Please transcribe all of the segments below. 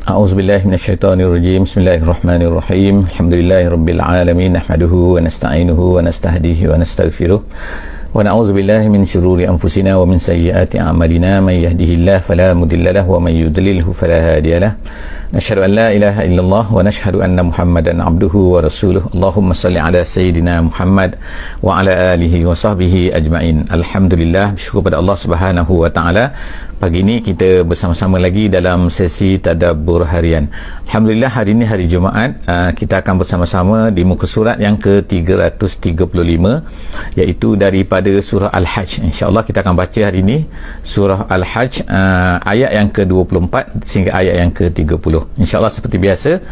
A'udzubillahi minasyaitonirrajim. Bismillahirrahmanirrahim. Alhamdulillahirabbil alamin. Nahmaduhu wa nasta'inuhu wa nastahdihi wa nastaghfiruh. Wa na'udzu billahi min syururi anfusina wa min sayyiati a'malina. May yahdihillahu fala mudilla lahu wa may yudlilhu fala hadiyalah. Nashhadu an la ilaha illallah wa nashhadu anna Muhammadan abduhu wa rasuluh. Allahumma salli ala sayyidina Muhammad wa ala alihi wa sahbihi ajma'in. Alhamdulillah, bersyukur pada Allah Subhanahu wa taala. Pagi ini kita bersama-sama lagi dalam sesi tadabbur harian. Alhamdulillah, hari ini hari Jumaat, kita akan bersama-sama di muka surat yang ke-335, iaitu daripada surah Al-Hajj. InsyaAllah kita akan baca hari ini surah Al-Hajj, ayat yang ke-24 sehingga ayat yang ke-30. InsyaAllah seperti biasa,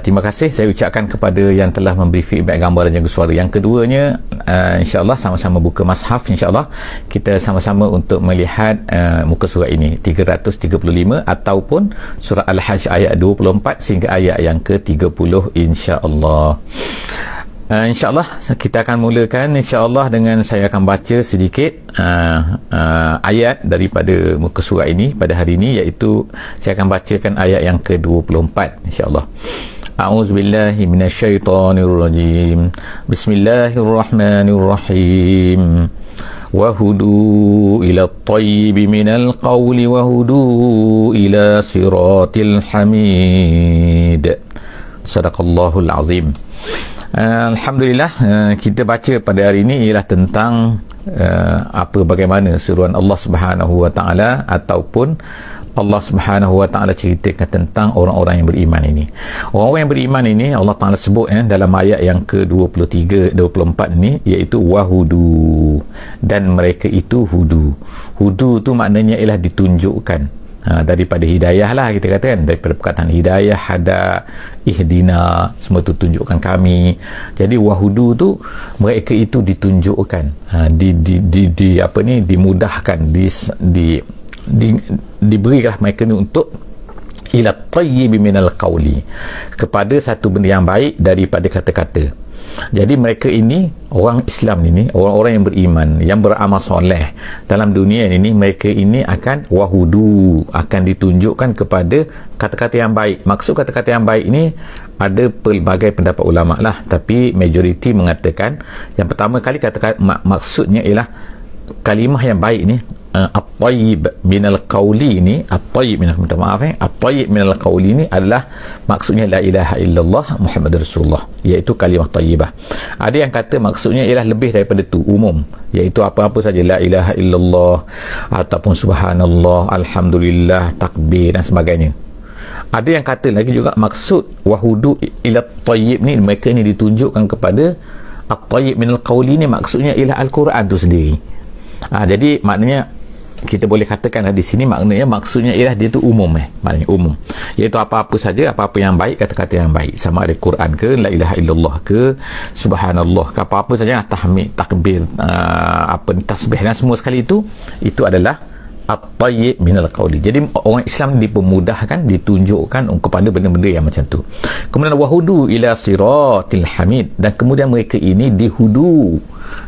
terima kasih saya ucapkan kepada yang telah memberi feedback gambar dan juga suara. Yang keduanya, InsyaAllah sama-sama buka mushaf. InsyaAllah kita sama-sama untuk melihat muka surah ini 335 ataupun surah Al-Hajj ayat 24 sehingga ayat yang ke-30 insya-Allah. InsyaAllah kita akan mulakan insya-Allah dengan saya akan baca sedikit ayat daripada muka surah ini pada hari ini, iaitu saya akan bacakan ayat yang ke-24 insya-Allah. A'udzubillahi minasyaitonirrajim. Bismillahirrahmanirrahim. وهدوا إلى الطيب من القول وهدوا إلى صراط الحميد. Sadaqallahul azim. Alhamdulillah, kita baca pada hari ini ialah tentang bagaimana seruan Allah Subhanahu wa taala, ataupun Allah Subhanahu wa taala ceritakan tentang orang-orang yang beriman ini. Orang-orang yang beriman ini Allah Taala sebut dalam ayat yang ke-23 24 ini, iaitu wahudu, dan mereka itu hudu. Hudu tu maknanya ialah ditunjukkan. Daripada hidayah lah kita kata kan, daripada perkataan hidayah, hada, ihdina, semua tu tunjukkan kami. Jadi wahudu tu mereka itu ditunjukkan, dimudahkan, diberilah mereka ni untuk ila tayyibi minal qawli, kepada satu benda yang baik daripada kata-kata. Jadi mereka ini, orang Islam ini, orang-orang yang beriman, yang beramal soleh dalam dunia ini, mereka ini akan wahudu, akan ditunjukkan kepada kata-kata yang baik. Maksud kata-kata yang baik ini ada pelbagai pendapat ulama lah, tapi majoriti mengatakan yang pertama kali kata-kata maksudnya ialah kalimah yang baik ni, at-tayyib minal qawli ni, at-tayyib minal, minta maaf at-tayyib minal qawli ni adalah maksudnya la ilaha illallah Muhammadur Rasulullah, iaitu kalimah tayyibah. Ada yang kata maksudnya ialah lebih daripada tu, umum, iaitu apa-apa saja, la ilaha illallah ataupun subhanallah, alhamdulillah, takbir dan sebagainya. Ada yang kata lagi juga maksud wahudu ila tayyib ni, mereka ni ditunjukkan kepada at-tayyib minal qawli ni, maksudnya ialah Al-Quran tu sendiri. Jadi maknanya kita boleh katakan di sini maknanya maksudnya ialah dia tu umum, maknanya umum, iaitu apa-apa saja, apa-apa yang baik, kata-kata yang baik, sama ada Quran ke, la ilaha illallah ke, subhanallah ke, apa-apa saja, tahmid, takbir, tasbih dan semua sekali itu adalah at-tayyib minal qawli. Jadi orang Islam dipermudahkan, ditunjukkan kepada benda-benda yang macam tu. Kemudian wahudu ila siratil hamid, dan kemudian mereka ini dihudu,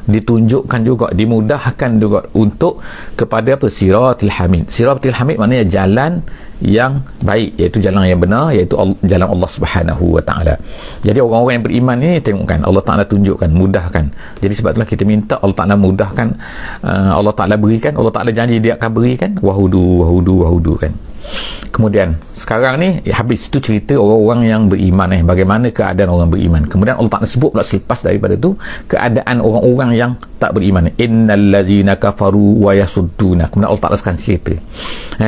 ditunjukkan juga, dimudahkan juga untuk kepada siratil hamid. Siratil hamid maknanya jalan yang baik, iaitu jalan yang benar, iaitu jalan Allah Subhanahu wa taala. Jadi orang-orang yang beriman ni, tengokkan Allah Taala tunjukkan, mudahkan. Jadi sebab itulah kita minta Allah Taala mudahkan, Allah Taala berikan, Allah Taala janji dia akan berikan, wahudu kan. Kemudian sekarang ni habis tu cerita orang-orang yang beriman, bagaimana keadaan orang beriman. Kemudian Allah Ta'ala sebut pula selepas daripada tu keadaan orang-orang yang tak beriman. Innal ladzina kafaru wa yasudduna. Kemudian Allah Ta'ala sekarang cerita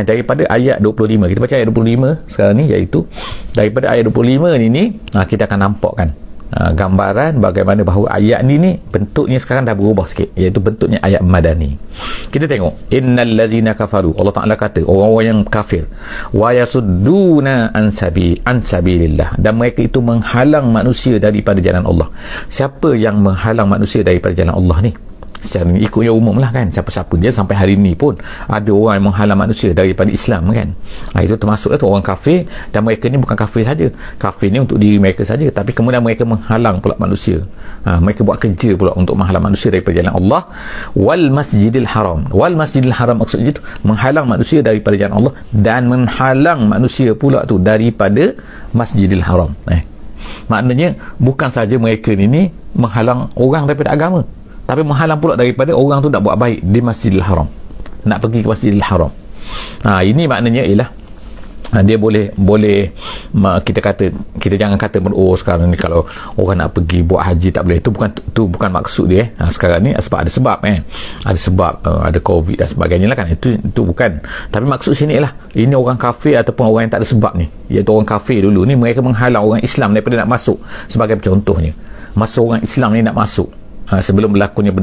daripada ayat 25. Kita baca ayat 25 sekarang ni, iaitu daripada ayat 25 ni kita akan nampakkan gambaran bagaimana bahawa ayat ni bentuknya sekarang dah berubah sikit, iaitu bentuknya ayat madani. Kita tengok, innal ladzina kafaru, Allah Taala kata orang-orang yang kafir, wa yasudduna an sabilillah, dan mereka itu menghalang manusia daripada jalan Allah. Siapa yang menghalang manusia daripada jalan Allah ni? secara ni ikutnya umum lah kan, siapa-siapa dia. Sampai hari ni pun ada orang yang menghalang manusia daripada Islam kan. Itu termasuk tu orang kafir, dan mereka ni bukan kafir saja, kafir ni untuk diri mereka saja, tapi kemudian mereka menghalang pula manusia. Mereka buat kerja pula untuk menghalang manusia daripada jalan Allah. Wal masjidil haram, wal masjidil haram maksudnya itu menghalang manusia daripada jalan Allah, dan menghalang manusia pula tu daripada masjidil haram. Maknanya bukan saja mereka ni menghalang orang daripada agama, tapi menghalang pula daripada orang tu nak buat baik di Masjidil Haram, nak pergi ke Masjidil Haram. Ini maknanya ialah dia boleh kita kata, kita jangan kata sekarang ni kalau orang nak pergi buat haji tak boleh. Itu bukan maksud dia. Sekarang ni sebab ada sebab ada sebab ada COVID dan sebagainya lah kan. Itu bukan. Tapi maksud sini ialah ini orang kafir ataupun orang yang tak ada sebab ni, iaitu orang kafir dulu ni, mereka menghalang orang Islam daripada nak masuk. Sebagai contohnya, masa orang Islam ni nak masuk, sebelum berlakunya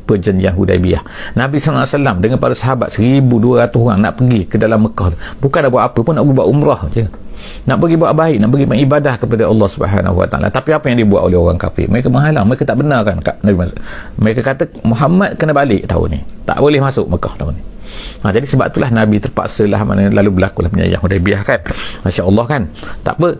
perjanjian Hudaibiyah, Nabi SAW dengan para sahabat 1,200 orang nak pergi ke dalam Mekah, bukan nak buat apa pun, nak buat umrah je, nak pergi buat baik, nak pergi beribadah kepada Allah Subhanahu Wa Taala. Tapi apa yang dibuat oleh orang kafir? Mereka menghalang, mereka tak benarkan mereka kata Muhammad kena balik tahun ni, tak boleh masuk Mekah tahun ni. Jadi sebab itulah Nabi terpaksa lah, lalu berlakulah perjanjian Hudaibiyah kan. Masya Allah kan. Tak apa.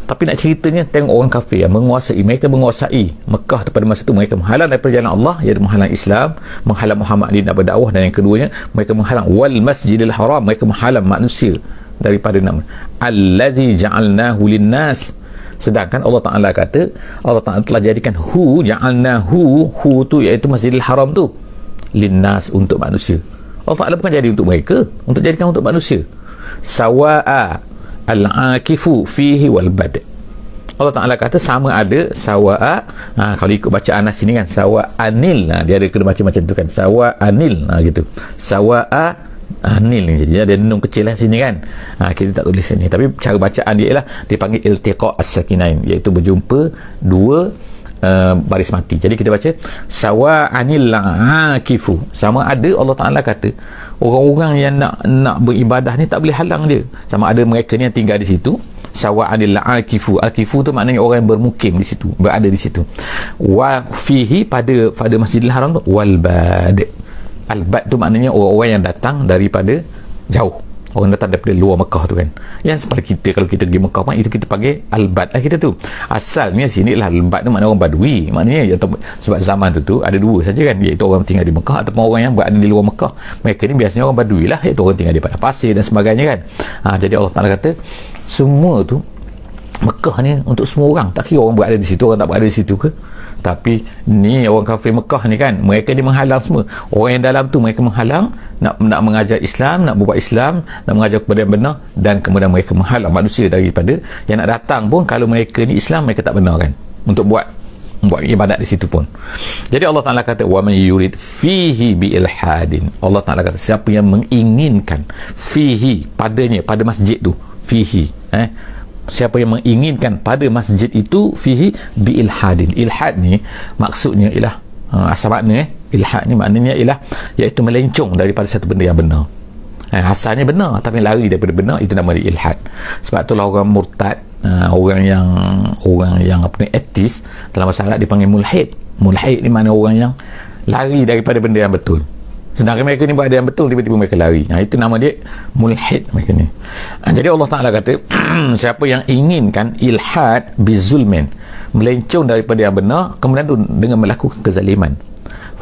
Tapi nak ceritanya, tengok orang kafir yang mereka menguasai Mekah pada masa itu, mereka menghalang daripada jalan Allah, iaitu menghalang Islam, menghalang Muhammad di nak berdakwah, dan yang keduanya mereka menghalang wal masjidil haram, mereka menghalang manusia daripada nama allazi ja'alnahu linnas. Sedangkan Allah Ta'ala kata, Allah Ta'ala telah jadikan ja'alnahu tu iaitu Masjidil Haram tu linnas, untuk manusia. Allah Ta'ala bukan jadi untuk mereka, untuk jadikan untuk manusia. Sawa'a al-akifu fihi wal bad. Allah Ta'ala kata sama ada sawa'a, kalau ikut bacaan Anas sini kan, sawa'anil, dia ada kena baca macam tu kan, sawa'anil, gitu, sawa'a anil ni, jadi ada nun kecil lah sini kan. Kita tak tulis sini, tapi cara bacaan dia ialah dipanggil iltiqa' as-sakinain, iaitu berjumpa dua baris mati. Jadi kita baca sawa'anil akifu, sama ada Allah Ta'ala kata orang-orang yang nak beribadah ni tak boleh halang dia, sama ada mereka ni yang tinggal di situ. Sawa'anil akifu, akifu tu maknanya orang yang bermukim di situ, berada di situ. Wa fihi, pada Masjidil Haram tu, wal bad, al bad tu maknanya orang-orang yang datang daripada jauh, orang datang daripada luar Mekah tu kan. Yang seperti kita, kalau kita pergi Mekah kan, itu kita panggil al-bad lah kita tu. Asalnya sini lah al-bad tu maknanya orang badui, maknanya sebab zaman tu ada dua saja kan, iaitu orang tinggal di Mekah ataupun orang yang berada di luar Mekah. Mereka ni biasanya orang badui lah, iaitu orang tinggal di padang pasir dan sebagainya kan. Jadi Allah Ta'ala kata semua tu Mekah ni untuk semua orang, tak kira orang berada di situ, orang tak berada di situ ke. Tapi ni orang kafir Mekah ni kan, mereka ni menghalang semua. Orang yang dalam tu mereka menghalang nak mengajar Islam, nak berbuat Islam, nak mengajar kepada yang benar, dan kemudian mereka menghalang manusia daripada yang nak datang pun. Kalau mereka ni Islam, mereka tak benarkan untuk buat ibadat di situ pun. Jadi Allah Ta'ala kata wa man yurid fihi bi ilhadin, Allah Ta'ala kata siapa yang menginginkan fihi, padanya, pada masjid tu, fihi, siapa yang menginginkan pada masjid itu, fihi bi ilhadin. Ilhad ni maksudnya ialah asal makna ilhad ni maknanya ialah iaitu melencong daripada satu benda yang benar. Asalnya benar tapi lari daripada benar, itu nama dia ilhad. Sebab itulah orang murtad, orang yang apa ni, ateis, dalam bahasa Arab dipanggil mulhid. Mulhid ni makna orang yang lari daripada benda yang betul. Sedangkan mereka ni buat ada yang betul, tiba-tiba mereka lari. Itu nama dia mulhid mereka ni. Jadi Allah Ta'ala kata siapa yang inginkan ilhad bizulmin, melencong daripada yang benar, kemudian dengan melakukan kezaliman,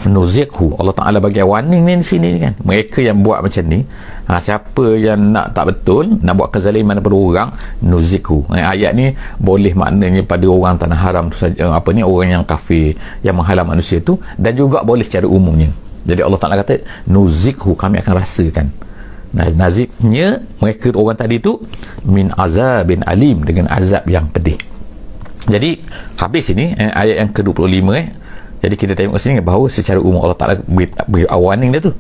nuzikhu, Allah Ta'ala bagi warning ni di sini kan, mereka yang buat macam ni, siapa yang nak tak betul, nak buat kezaliman kepada orang, nuzikhu. Ayat ni boleh maknanya pada orang tanah haram tu saja, orang yang kafir yang menghalang manusia tu, dan juga boleh secara umumnya. Jadi Allah Ta'ala kata nuzikhu, kami akan rasakan. Naziknya mereka orang tadi tu min azabin alim, dengan azab yang pedih. Jadi habis ini ayat yang ke-25. Jadi kita tengok sini bahawa secara umum Allah Ta'ala beri warning dia tu,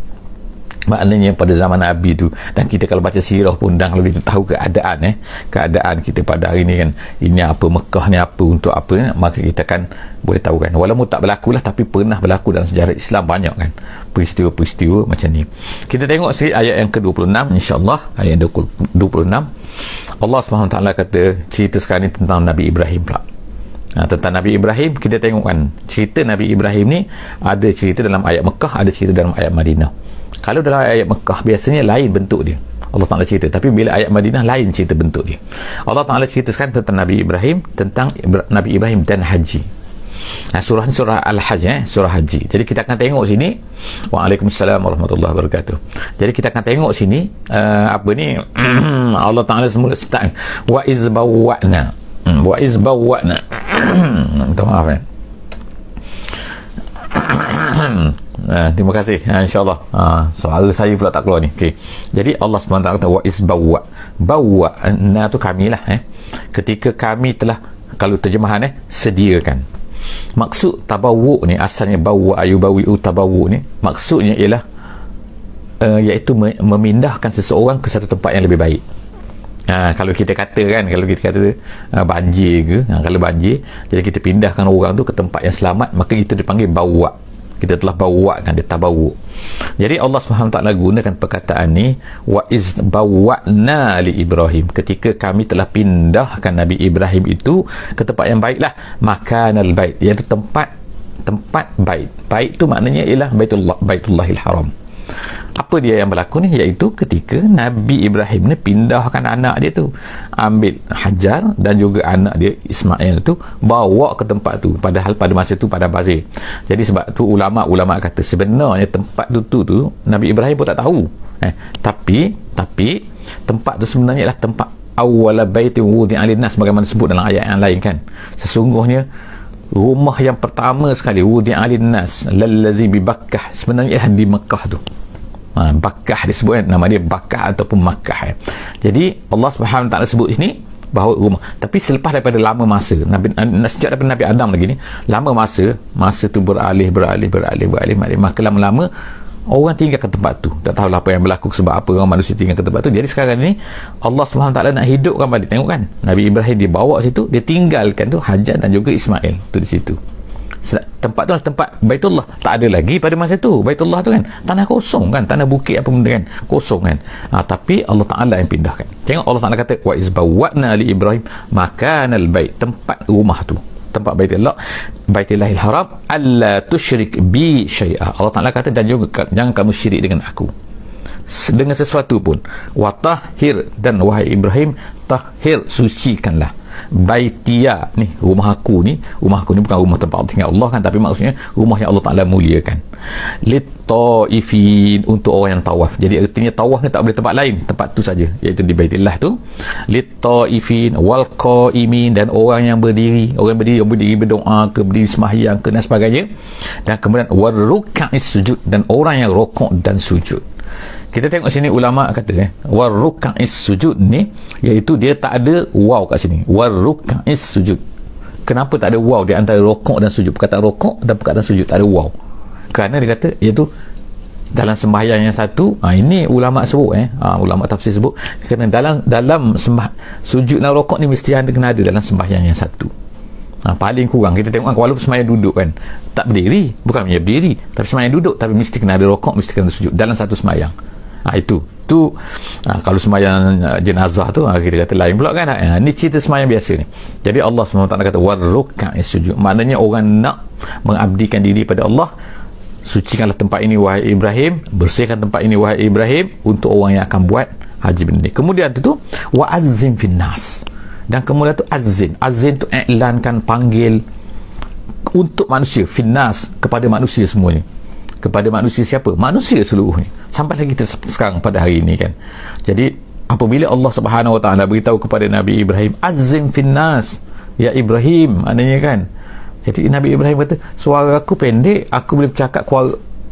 maknanya pada zaman Nabi tu. Dan kita kalau baca sirah pun, dan kalau kita tahu keadaan kita pada hari ni kan, ini apa, Mekah ni apa, untuk apa, maka kita kan boleh tahu kan, walaupun tak berlaku lah, tapi pernah berlaku dalam sejarah Islam banyak kan peristiwa-peristiwa macam ni. Kita tengok sikit ayat yang ke-26 insyaAllah, ayat 26. Allah SWT kata, cerita sekarang ni tentang Nabi Ibrahim pula. Tentang Nabi Ibrahim, kita tengok kan, cerita Nabi Ibrahim ni ada cerita dalam ayat Mekah, ada cerita dalam ayat Madinah. Kalau dalam ayat Mekah biasanya lain bentuk dia, Allah Ta'ala cerita, tapi bila ayat Madinah lain cerita bentuk dia. Allah Ta'ala cerita sekarang tentang Nabi Ibrahim, tentang Nabi Ibrahim dan haji. Surah ni surah Al-Hajj, surah haji. Jadi kita akan tengok sini. Waalaikumsalam warahmatullahi wabarakatuh. Jadi kita akan tengok sini apa ni Allah Ta'ala semula start wa izbawwa'na. Wa izbawwa'na. Minta maaf terima kasih, insyaAllah. Suara saya pula tak keluar ni. Okay. Jadi Allah SWT kata wa izbawwa'. Bawwa'na tu kamilah, ketika kami telah, kalau terjemahan sediakan. Maksud tabawuk ni, asalnya bawwa ayubawi'u tabawuk ni, maksudnya ialah iaitu memindahkan seseorang ke satu tempat yang lebih baik. Kalau kita kata banjir ke, kalau banjir, jadi kita pindahkan orang tu ke tempat yang selamat, maka itu dipanggil bawa. Kita telah bawa kan, dia tabawuk. Jadi Allah SWT gunakan perkataan ni wa iz bawwa'na li Ibrahim, ketika kami telah pindahkan Nabi Ibrahim itu ke tempat yang baiklah, makanal bait, iaitu tempat bait. Bait tu maknanya ialah Baitullahil Haram. Apa dia yang berlaku ni? Iaitu ketika Nabi Ibrahim ni pindahkan anak dia tu, ambil Hajar dan juga anak dia Ismail tu, bawa ke tempat tu, padahal pada masa tu pada bazir. Jadi sebab tu ulama' kata sebenarnya tempat tu Nabi Ibrahim pun tak tahu, tapi tempat tu sebenarnya ialah tempat awwala baitin wudi'a lin-nas, bagaimana sebut dalam ayat yang lain kan. Sesungguhnya rumah yang pertama sekali wudi'a lin-nas lallazi bi Bakkah, sebenarnya ialah di Mekah tu. Bakkah disebut, nama dia Bakkah ataupun Makkah. Jadi Allah Subhanahu Taala sebut sini bahawa rumah, tapi selepas daripada lama masa sejak daripada Nabi Adam lagi ni, lama masa tu beralih, maka lama-lama orang tinggalkan tempat tu. Tak tahulah apa yang berlaku, sebab apa orang manusia tinggalkan tempat tu. Jadi sekarang ni Allah Subhanahu Taala nak hidupkan balik. Tengok kan, Nabi Ibrahim dibawa situ, dia tinggalkan tu Hajar dan juga Ismail tu di situ. Tempat tu adalah tempat Baitullah. Tak ada lagi pada masa tu Baitullah tu kan, tanah kosong kan, tanah bukit apa benda kan, kosong kan. Tapi Allah Ta'ala yang pindahkan. Tengok Allah Ta'ala kata wa izbawwa'na li Ibrahim makanal bait, tempat rumah tu, tempat Baitullahil Haram, alla tusyrik bi syai'a. Allah Ta'ala kata dan juga jangan kamu syirik dengan aku dengan sesuatu pun. Wa tahhir, dan wahai Ibrahim, tahhir, sucikanlah Baitia ni, rumah aku ni bukan rumah tempat tinggal Allah kan, tapi maksudnya rumah yang Allah Ta'ala muliakan. Lit-ta'ifin, untuk orang yang tawaf. Jadi artinya tawaf ni tak boleh tempat lain, tempat tu saja, iaitu di Baitillah tu. Lit-ta'ifin wal qa'imin, dan orang yang berdiri berdoa ke, berdiri sembahyang ke dan sebagainya. Dan kemudian warruka'is sujud, dan orang yang rokok dan sujud. Kita tengok sini ulama kata warruka'is sujud ni, iaitu dia tak ada waw kat sini, warruka'is sujud. Kenapa tak ada waw di antara rokok dan sujud? Perkataan rokok dan perkataan sujud tak ada waw, kerana dia kata iaitu dalam sembahyang yang satu. Ini ulama sebut ulama tafsir sebut, kerana dalam sujud dan rokok ni mesti kena ada dalam sembahyang yang satu. Paling kurang kita tengok kan, walaupun sembahyang duduk kan, tak berdiri, bukan hanya berdiri, tapi sembahyang duduk, tapi mesti kena ada rokok, mesti kena ada sujud dalam satu sembahyang. Itu kalau sembahyang jenazah tu kita kata lain pula kan. Ini cerita sembahyang biasa ni. Jadi Allah SWT kata warruka'is sujud, maknanya orang nak mengabdikan diri pada Allah, sucikanlah tempat ini wahai Ibrahim, bersihkan tempat ini wahai Ibrahim, untuk orang yang akan buat haji benda ni. Kemudian tu wa'azzim finnas, dan kemudian tu azin tu iklankan, panggil untuk manusia, finnas, kepada manusia semuanya. Kepada manusia siapa? Manusia seluruhnya, sampai lagi sekarang pada hari ini kan. Jadi apabila Allah Subhanahu Wa Taala beritahu kepada Nabi Ibrahim azim finnas ya Ibrahim, maknanya kan, jadi Nabi Ibrahim kata suara aku pendek, aku boleh bercakap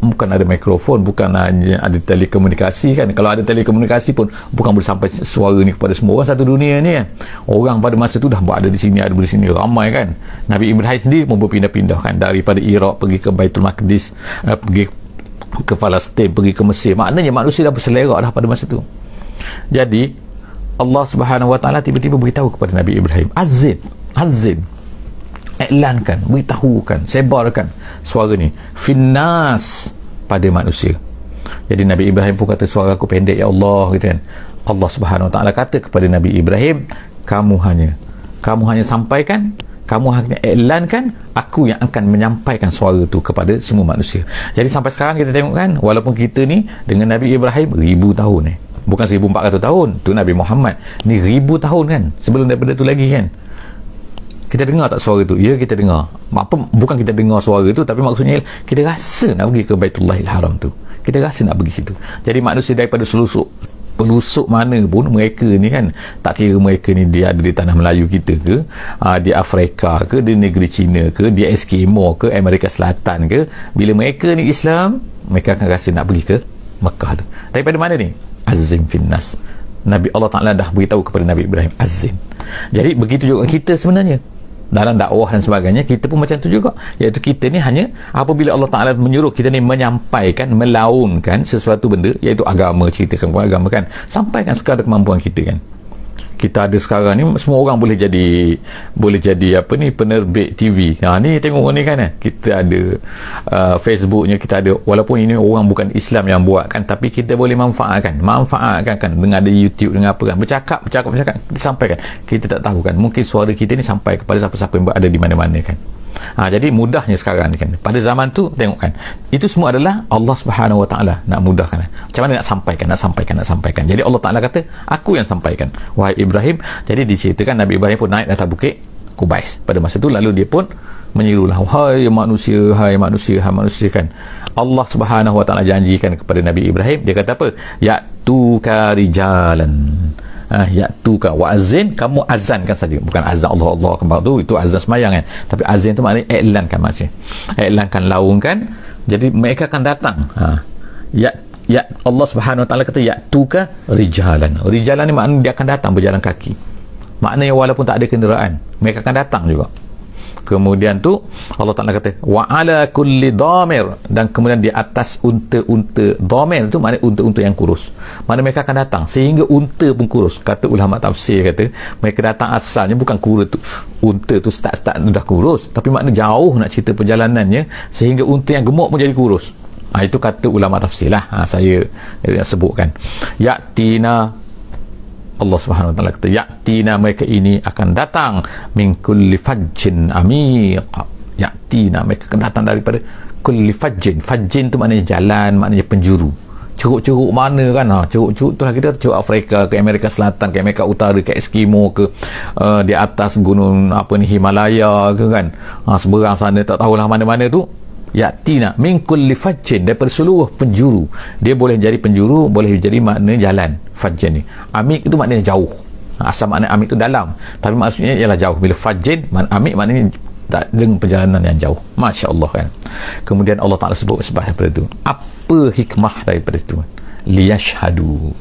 bukan ada mikrofon, bukan ada telekomunikasi kan. Kalau ada telekomunikasi pun bukan boleh sampai suara ni kepada semua orang satu dunia ni kan. Orang pada masa tu dah berada di sini, ada di sini, ramai kan. Nabi Ibrahim sendiri pun berpindah-pindah kan, daripada Iraq pergi ke Baitul Maqdis, pergi ke Palestin, pergi ke Mesir. Maknanya manusia dah berselerak dah pada masa tu. Jadi Allah Subhanahu Wa Taala tiba-tiba beritahu kepada Nabi Ibrahim azin, iklankan, beritahukan, sebarkan suara ni finnas, pada manusia. Jadi Nabi Ibrahim pun kata suara aku pendek ya Allah, gitu kan. Allah Subhanahu Wa Taala kata kepada Nabi Ibrahim, kamu hanya sampaikan, kamu akan iklankan, aku yang akan menyampaikan suara tu kepada semua manusia. Jadi sampai sekarang kita tengok kan, walaupun kita ni dengan Nabi Ibrahim 1000 tahun bukan 1400 tahun tu Nabi Muhammad ni 1000 tahun kan, sebelum daripada tu lagi kan. Kita dengar tak suara tu? Ya, kita dengar. Apa, bukan kita dengar suara tu, tapi maksudnya kita rasa nak pergi ke Baitullahil Haram tu, kita rasa nak pergi situ. Jadi manusia daripada pelusuk mana pun mereka ni kan, tak kira mereka ni dia ada di tanah Melayu kita ke, di Afrika ke, di negeri China ke, di Eskimo ke, Amerika Selatan ke, bila mereka ni Islam, mereka akan rasa nak pergi ke Mekah tu. Daripada mana ni? Azim finnas. Nabi Allah Ta'ala dah beritahu kepada Nabi Ibrahim azim. Jadi begitu juga kita sebenarnya dalam dakwah dan sebagainya, kita pun macam tu juga, iaitu kita ni hanya apabila Allah Ta'ala menyuruh kita ni menyampaikan, melaunkan sesuatu benda, iaitu agama, ceritakan agama kan, sampaikan sekadar kemampuan kita kan. Kita ada sekarang ni semua orang boleh jadi apa ni, penerbit TV. Ni tengok ni kan, kita ada Facebooknya, kita ada, walaupun ini orang bukan Islam yang buat kan, tapi kita boleh manfaatkan kan, dengan ada YouTube, dengan apa kan, bercakap kita sampaikan. Kita tak tahu kan, mungkin suara kita ni sampai kepada siapa-siapa yang berada di mana-mana kan. Jadi mudahnya sekarang ni kan. Pada zaman tu tengok kan, itu semua adalah Allah Subhanahu Wa Ta'ala nak mudahkan. Macam mana nak sampaikan. Jadi Allah Ta'ala kata, aku yang sampaikan wahai Ibrahim. Jadi diceritakan Nabi Ibrahim pun naik atas bukit Qubais pada masa tu, lalu dia pun menyerulah, hai manusia kan. Allah Subhanahu Wa Ta'ala janjikan kepada Nabi Ibrahim, dia kata apa? Ya'tuka rijalan, ya'tuka wa azin, kamu azankan saja, bukan azan Allah akbar tu, itu azan semayang kan, tapi azin tu maknanya iklankan, maksudnya iklankan, laungkan. Jadi mereka akan datang. Allah Subhanahu Wa Ta'ala kata ya'tuka rijalan ni maknanya dia akan datang berjalan kaki, maknanya walaupun tak ada kenderaan, mereka akan datang juga. Kemudian tu Allah Ta'ala kata wa ala kulli dhamir, dan kemudian di atas unta-unta. Dhamir tu maknanya unta-unta yang kurus, mana mereka akan datang sehingga unta pun kurus. Kata ulama tafsir kata mereka datang asalnya bukan kurus tu, unta tu start dah kurus, tapi makna jauh nak cerita perjalanannya sehingga unta yang gemuk pun jadi kurus. Itu kata ulama tafsir lah, saya sebutkan. Ya'tina, Allah Subhanahu Wa Ta'ala kata ya'tina, mereka ini akan datang min kulli fajjin amiq. Ya'tina, mereka akan datang daripada kulli fajjin tu maknanya jalan, maknanya penjuru, ceruk-ceruk mana kan, ceruk-ceruk tu lah, kita ceruk Afrika ke, Amerika Selatan ke, Amerika Utara ke, Eskimo ke, di atas gunung apa ni, Himalaya ke kan, seberang sana tak tahulah mana-mana tu. Ya'tina min kulli fajjin, daripada seluruh penjuru. Dia boleh jadi penjuru, boleh jadi makna jalan. Fajjin ni, amik itu maknanya jauh. Asal makna amik itu dalam, tapi maksudnya ialah jauh. Bila fajjin, amik maknanya dengan perjalanan yang jauh. Masya Allah kan. Kemudian Allah Ta'ala sebut daripada itu, apa hikmah daripada itu? Liyashhadu.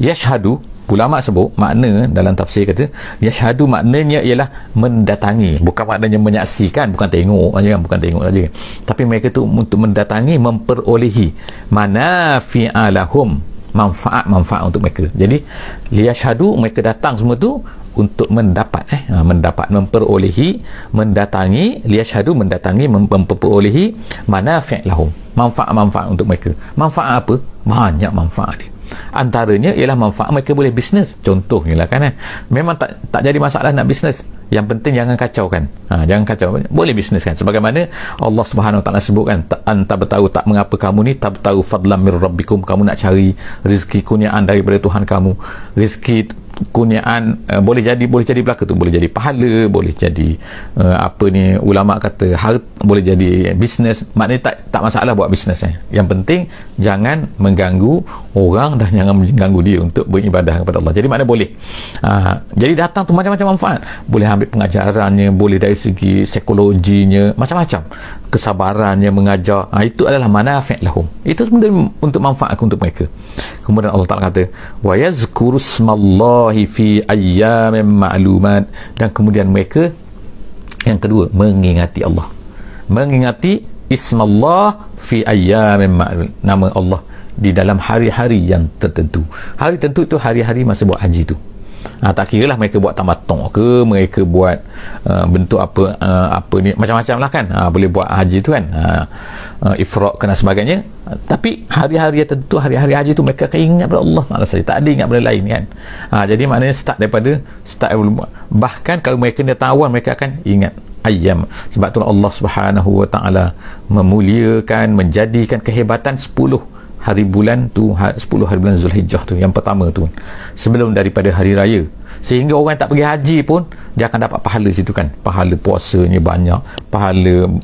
Yashhadu, ulama sebut makna dalam tafsir kata yashhadu maknanya ialah mendatangi, bukan maknanya menyaksikan, bukan tengok saja, tapi mereka tu untuk mendatangi, memperolehi manafi'alahum, manfaat untuk mereka. Jadi liyashhadu, mereka datang semua tu untuk mendapat memperolehi, mendatangi, liyashhadu mendatangi, memperolehi manafi'alahum, manfaat untuk mereka. Manfaat apa? Banyak manfaat dia. Antaranya ialah manfaat mereka boleh bisnes, contohnya lah kan, memang tak jadi masalah nak bisnes, yang penting jangan kacau kan, jangan kacau, boleh bisnes kan, sebagaimana Allah Subhanahu Wa Ta'ala sebutkan, anta bertahu tak mengapa kamu ni tabtahu fadlam mir rabbikum, kamu nak cari rezeki kurniaan daripada Tuhan kamu. Rezeki kurniaan boleh jadi belaka tu, boleh jadi pahala, boleh jadi ulama kata boleh jadi bisnes, maknanya tak masalah buat bisnes. Yang penting jangan mengganggu orang dan jangan mengganggu dia untuk beribadah kepada Allah. Jadi maknanya boleh. Jadi datang tu macam-macam manfaat, boleh ambil pengajarannya, boleh dari segi psikologinya, macam-macam, kesabarannya mengajar, itu adalah manafi' lahum, itu sebenarnya untuk manfaat untuk mereka. Kemudian Allah Ta'ala kata wa yazkuru smallahi fi ayyamin ma'lumat, dan kemudian mereka yang kedua mengingati Allah, mengingati ismallah fi ayyamin ma'lumat, nama Allah di dalam hari-hari yang tertentu. Hari tentu itu hari-hari masa buat haji tu. Tak kira lah mereka buat tamattu' ke, mereka buat bentuk apa ni, macam-macam lah kan. Boleh buat haji tu kan, ifrad ke dan sebagainya. Tapi hari-hari tertentu, hari-hari haji tu mereka akan ingat pada Allah Ta'ala saja, tak ada ingat benda lain kan. Jadi maknanya start bahkan kalau mereka datang awal, mereka akan ingat ayyam. Sebab tu Allah Subhanahu wa Ta'ala memuliakan, menjadikan kehebatan 10 hari bulan tu, 10 hari bulan Zulhijjah tu, yang pertama tu, sebelum daripada hari raya, sehingga orang tak pergi haji pun dia akan dapat pahala situ kan. Pahala puasanya banyak, pahala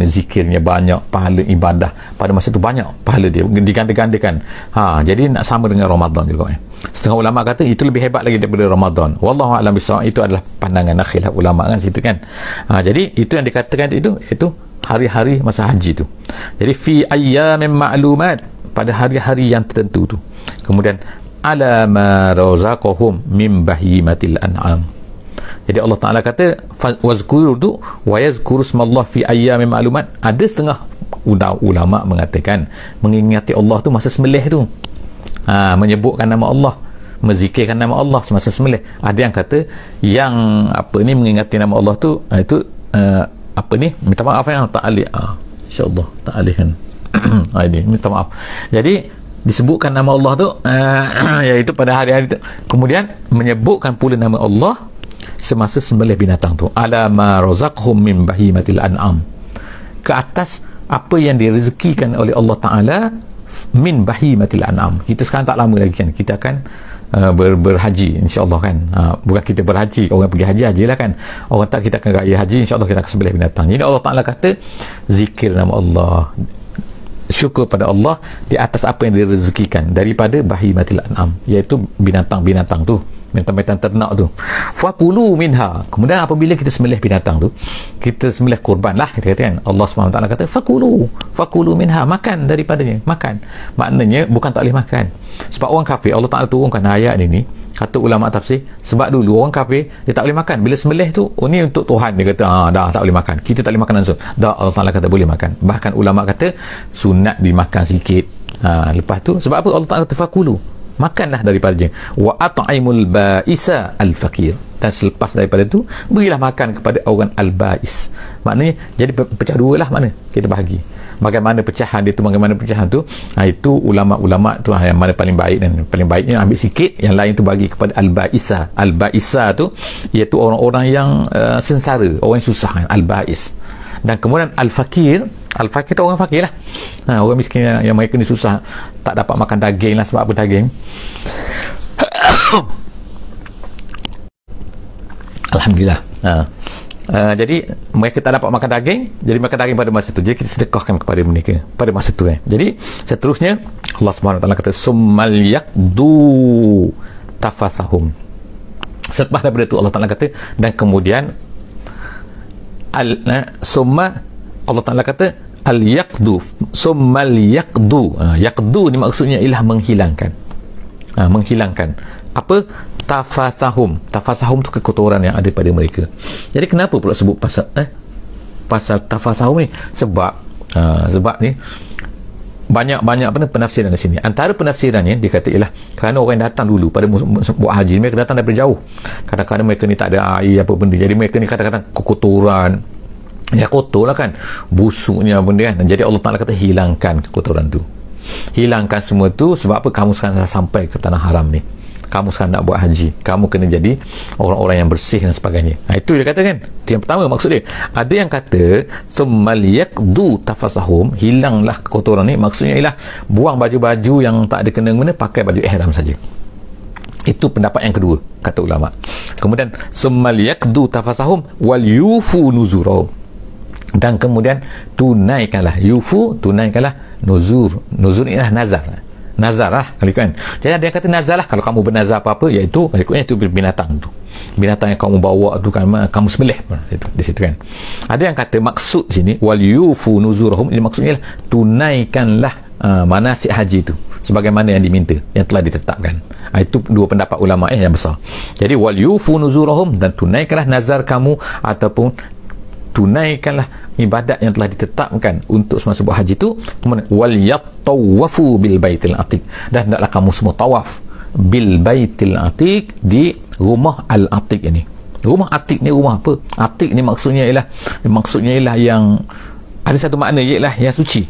zikirnya banyak, pahala ibadah pada masa tu banyak, pahala dia diganda-gandakan. Jadi nak sama dengan Ramadan juga kan. Setengah ulama kata itu lebih hebat lagi daripada Ramadan. Wallahu a'lam bishawab. Itu adalah pandangan khilaf ulama kan situ kan. Jadi itu yang dikatakan itu hari-hari masa haji tu. Jadi fi ayyamin ma'lumat, pada hari-hari yang tertentu tu. Kemudian ala ma razaqahum min bahimatil an'am. Jadi Allah Ta'ala kata wazkuru tu wa yazkuru smallah fi ayyamin ma'lumat. Ada setengah ulama mengatakan mengingati Allah tu masa sembelih tu, menyebutkan nama Allah, menzikirkan nama Allah semasa sembelih. Ada yang kata yang mengingati nama Allah tu itu minta maaf yang tak alih, insya-Allah tak alih kan. Ini minta maaf. Jadi disebutkan nama Allah tu iaitu pada hari-hari tu. Kemudian menyebutkan pula nama Allah semasa sembelih binatang tu, ala ma razaqhum min bahimatil an'am, ke atas apa yang direzekikan oleh Allah Ta'ala min bahimatil an'am. Kita sekarang tak lama lagi kan kita akan berhaji insya-Allah kan. Bukan kita berhaji, orang pergi haji lah kan, orang tak, kita akan raya haji insya-Allah, kita akan sembelih binatang. Jadi Allah Ta'ala kata zikir nama Allah, syukur pada Allah di atas apa yang direzekikan daripada bahimatil an'am, iaitu binatang-binatang tu, binatang-binatang ternak tu. Fakulu minha. Kemudian apabila kita sembelih binatang tu, kita sembelih kurban lah, kita kata kan, Allah SWT kata fakulu minha, makan daripadanya, makan. Maknanya bukan tak boleh makan. Sebab orang kafir, Allah Ta'ala turunkan ayat ini, kata ulama tafsir, sebab dulu orang kafir dia tak boleh makan. Bila sembelih tu, ni untuk Tuhan, dia kata dah tak boleh makan, kita tak boleh makan langsung. Dah, Allah Ta'ala kata boleh makan. Bahkan ulama kata sunat dimakan sikit. Lepas tu sebab apa Allah Ta'ala kata fakulu, makanlah daripadanya. Wa at'imul ba'isa al-fakir, dan selepas daripada tu berilah makan kepada orang al-ba'is. Maknanya jadi pecah dua lah, mana kita bahagi. Bagaimana pecahan dia tu, bagaimana pecahan tu, itu ulama-ulama tu yang mana paling baik, dan paling baiknya ambil sikit, yang lain tu bagi kepada al-ba'isa. Al-ba'isa tu iaitu orang-orang yang sengsara, orang yang susah kan, al-ba'is. Dan kemudian al-fakir tu orang fakir lah, orang miskin yang mereka ni susah, tak dapat makan daging lah. Sebab apa daging? Alhamdulillah. Jadi mereka tak dapat makan daging, jadi makan daging pada masa tu, jadi kita sedekahkan kepada mereka pada masa tu Jadi seterusnya Allah SWT kata summal yaqdu tafasahum. Selepas daripada tu Allah Ta'ala kata, dan kemudian summa, Allah Ta'ala kata al-yaqdu, summal yaqdu. Yaqdu ni maksudnya ialah menghilangkan. Menghilangkan apa? Tafasahum tu kekotoran yang ada pada mereka. Jadi kenapa pula sebut pasal tafasahum ni? Sebab ni banyak penafsiran di sini. Antara penafsirannya dia kata ialah kerana orang yang datang dulu pada buat haji, mereka datang daripada jauh. Kadang-kadang mereka ni tak ada air apa benda, jadi mereka ni kadang-kadang kekotoran, ya kotor lah kan, busuknya benda kan. Jadi Allah Ta'ala kata hilangkan kekotoran tu, hilangkan semua tu. Sebab apa? Kamu sekarang sampai ke tanah haram ni, kamu sekarang nak buat haji, kamu kena jadi orang-orang yang bersih dan sebagainya. Itu dia kata kan, itu yang pertama maksud dia. Ada yang kata summal yaqdu tafasahum, hilanglah kekotoran ni, maksudnya ialah buang baju-baju yang tak ada kena-mengena, pakai baju ihram saja. Itu pendapat yang kedua kata ulama. Kemudian summal yaqdu tafasahum wal yufu nuzurahum, dan kemudian tunaikanlah nuzur ialah nazar lah kali kan. Jadi ada yang kata nazar lah, kalau kamu bernazar apa-apa, iaitu itu binatang tu, binatang yang kamu bawa tu kan, kamu sembelih di situ kan. Ada yang kata maksud sini wal yufu nuzurahum, ini maksudnya tunaikanlah manasik haji tu sebagaimana yang diminta, yang telah ditetapkan. Itu dua pendapat ulama yang besar. Jadi wal yufu nuzurahum, dan tunaikanlah nazar kamu ataupun tunaikanlah ibadat yang telah ditetapkan untuk semasa buat haji tu. Kemudian wal yatawafu bil baitil atiq, dan hendaklah kamu semua tawaf bil baitil atiq, di rumah al-atiq ini. Rumah atiq ni rumah apa? Atiq ni maksudnya ialah yang ada satu makna, ialah yang suci,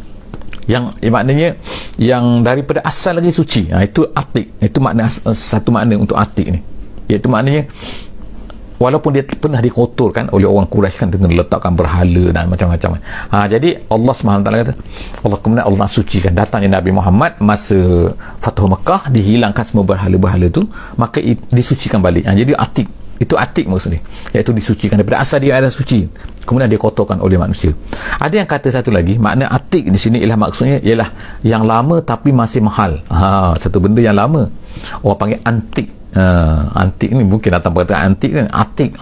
yang maknanya yang daripada asal lagi suci. Itu atiq. Itu makna satu makna untuk atiq ni, iaitu maknanya walaupun dia pernah dikotorkan oleh orang Quraisy kan, dengan letakkan berhala dan macam-macam. Jadi Allah SWT kata, kemudian Allah sucikan. Datangnya Nabi Muhammad masa Fathu Mekah, dihilangkan semua berhala-berhala tu, maka disucikan balik. Jadi atiq, itu atiq maksudnya, iaitu disucikan daripada asal dia ada suci, kemudian dikotorkan oleh manusia. Ada yang kata satu lagi, makna atiq di sini ialah maksudnya ialah yang lama tapi masih mahal. Satu benda yang lama, orang panggil antik. Antik ni mungkin datang perkataan antik kan, atiq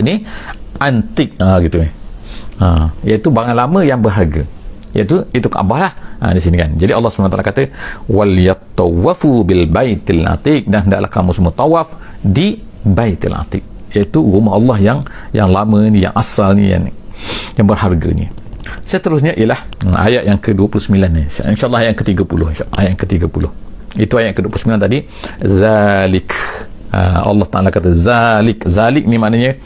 ini antik gitu iaitu barang lama yang berharga, itu Kaabah lah di sini kan. Jadi Allah SWT kata wal yatawafu bil baitil atiq, dan hendaklah kamu semua tawaf di baitil atiq, iaitu rumah Allah yang lama ni, yang asal ni, yang berharga ni. Seterusnya ialah ayat yang ke-29 ni, insyaAllah ayat yang ke-30, ayat yang ke-30. Itu ayat ke-29 tadi. Zalik, Allah Ta'ala kata zalik ni maknanya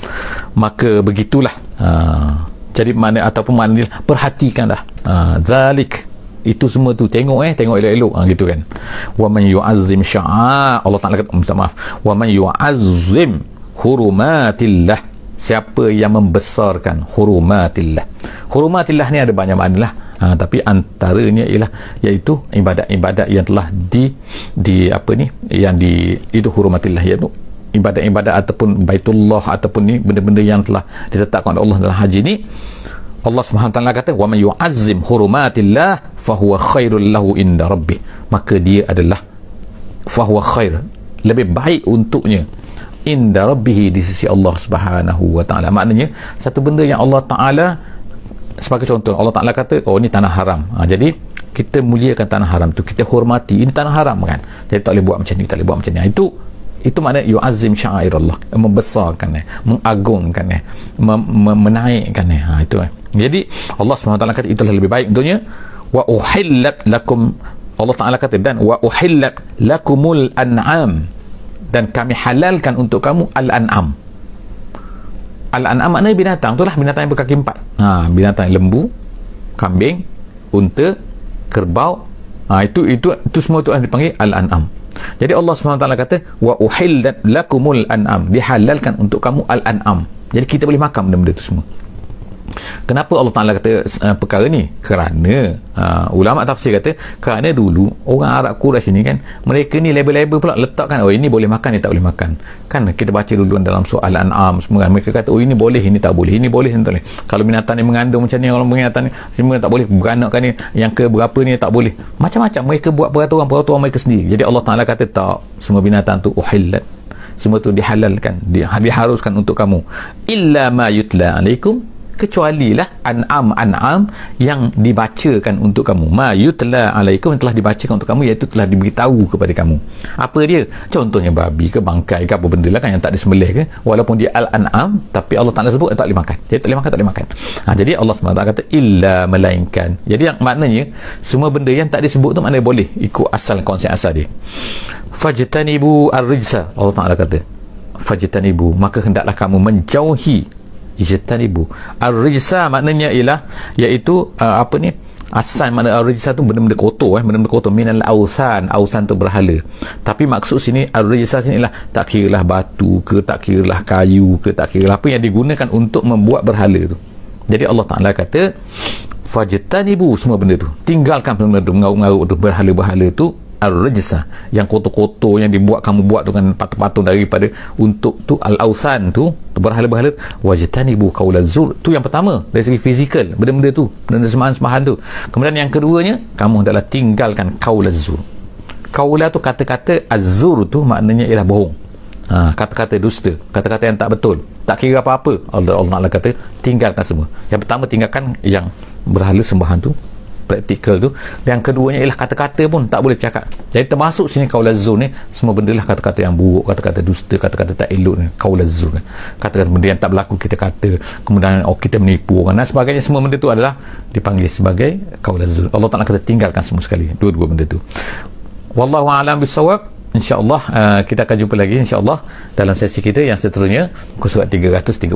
maka begitulah. Jadi makna ataupun maknanya perhatikanlah. Zalik, itu semua tu tengok elok-elok gitu kan. Wa man yu'azzim Allah Ta'ala kata, maaf, wa man yu'azzim hurumatillah, siapa yang membesarkan hurumatillah. Hurumatillah ni ada banyak makna lah. Tapi antaranya ialah iaitu ibadat-ibadat yang telah itu hurumatillah, iaitu ibadat-ibadat ataupun baitullah ataupun ni benda-benda yang telah ditetapkan oleh Allah dalam haji ni. Allah SWT kata wa man yu'azzim hurumatillah fahuwa khairul lahu inda rabbih, maka dia adalah fahuwa khair, lebih baik untuknya inda rabbih, di sisi Allah Subhanahu wa Ta'ala. Maknanya satu benda yang Allah Ta'ala, sebagai contoh, Allah Ta'ala kata ini tanah haram, jadi kita muliakan tanah haram tu, kita hormati, ini tanah haram kan, jadi tak boleh buat macam ni, tak boleh buat macam ni. Itu makna yu'azzim sya'airallah, membesarkan, mengagungkan, menaikkan. Itu jadi Allah SWT kata itulah lebih baik untuknya. Wa uhillat lakum, Allah Ta'ala kata, dan wa uhillat lakumul an'am, dan kami halalkan untuk kamu al-an'am. Al-an'am maknanya binatang, itulah binatang yang berkaki empat. Binatang lembu, kambing, unta, kerbau, itu semua itu dipanggil al-an'am. Jadi Allah SWT kata wa uhillat lakumul an'am, dihalalkan untuk kamu al-an'am. Jadi kita boleh makan benda-benda itu semua. Kenapa Allah Ta'ala kata perkara ni? Kerana ulama tafsir kata kerana dulu orang Arab Quraisy ni kan, mereka ni label-label pula letakkan, ini boleh makan, ini tak boleh makan kan. Kita baca dulu dalam soal An'am semua kan, mereka kata ini boleh, ini tak boleh, ini boleh, ini tak boleh. Kalau binatang ni mengandung macam ni, kalau binatang ni semua tak boleh, beranak kan ni, yang ke berapa ni tak boleh, macam-macam mereka buat peraturan mereka sendiri. Jadi Allah Ta'ala kata tak, semua binatang tu uhillat, semua tu dihalalkan, diharuskan untuk kamu, illa ma yutla alaikum, kecuali lah an'am yang dibacakan untuk kamu. Ma yutla alaikum, telah dibacakan untuk kamu, iaitu telah diberitahu kepada kamu. Apa dia? Contohnya babi ke bangkai ke apa benda lah kan, yang tak disembelih ke, walaupun dia al-an'am, tapi Allah Ta'ala sebut tak boleh makan. Jadi tak boleh makan. Jadi Allah SWT kata illa, melainkan. Jadi yang maknanya semua benda yang tak disebut tu maknanya boleh, ikut asal, konsep asal dia. Fajtanibu ar-rijsa, Allah Ta'ala kata fajtanibu, maka hendaklah kamu menjauhi. Ijtanibu ar-rijsa maknanya ialah iaitu asal makna ar-rijsa tu benda-benda kotor, benda-benda kotor, minal ausan tu berhala. Tapi maksud sini ar-rijsa sini ialah tak kiralah batu ke, tak kiralah kayu ke, tak kiralah apa yang digunakan untuk membuat berhala tu. Jadi Allah Ta'ala kata fajtanibu, semua benda tu tinggalkan, benda-benda tu mengarut-ngarut tu, berhala-berhala tu, ar-rijsa yang kotor-kotor yang dibuat, kamu buat tu kan, patung-patung daripada untuk tu al-ausan tu, berhala-berhala. Wajtanibu qaulaz zur, tu yang pertama dari segi fizikal, benda-benda tu, benda sembahan-sembahan tu. Kemudian yang keduanya, kamu adalah tinggalkan qaulaz zur. Qaula tu kata-kata, az-zur tu maknanya ialah bohong, kata-kata dusta, kata-kata yang tak betul, tak kira apa-apa. Allah kata tinggalkan semua. Yang pertama tinggalkan yang berhala sembahan tu, praktikal tu. Yang keduanya ialah kata-kata pun tak boleh bercakap. Jadi termasuk sini qaulaz zur ni, semua benda lah kata-kata yang buruk, kata-kata dusta, kata-kata tak elok ni, qaulaz zur ni. Kata-kata benda yang tak berlaku kita kata, kemudian kita menipu orang dan sebagainya, semua benda tu adalah dipanggil sebagai qaulaz zur. Allah Ta'ala kata tinggalkan semua sekali, dua-dua benda tu. Wallahu a'lam bissawab. InsyaAllah kita akan jumpa lagi insyaAllah dalam sesi kita yang seterusnya, muka surat 336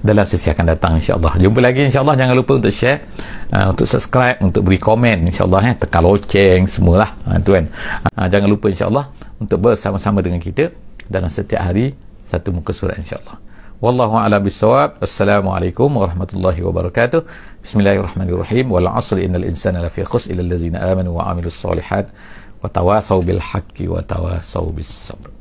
dalam sesi akan datang insyaAllah. Jumpa lagi insyaAllah. Jangan lupa untuk share, untuk subscribe, untuk beri komen insyaAllah, tekan loceng semualah tu kan. Jangan lupa insyaAllah untuk bersama-sama dengan kita dalam setiap hari satu muka surat insyaAllah. Wallahu a'lam bissawab. Assalamualaikum warahmatullahi wabarakatuh. Bismillahirrahmanirrahim. Wal 'asri innal insana lafi khusr illa allazina amanu wa 'amilus solihat wa tawasaw bil haqqi wa tawasaw bis sabr.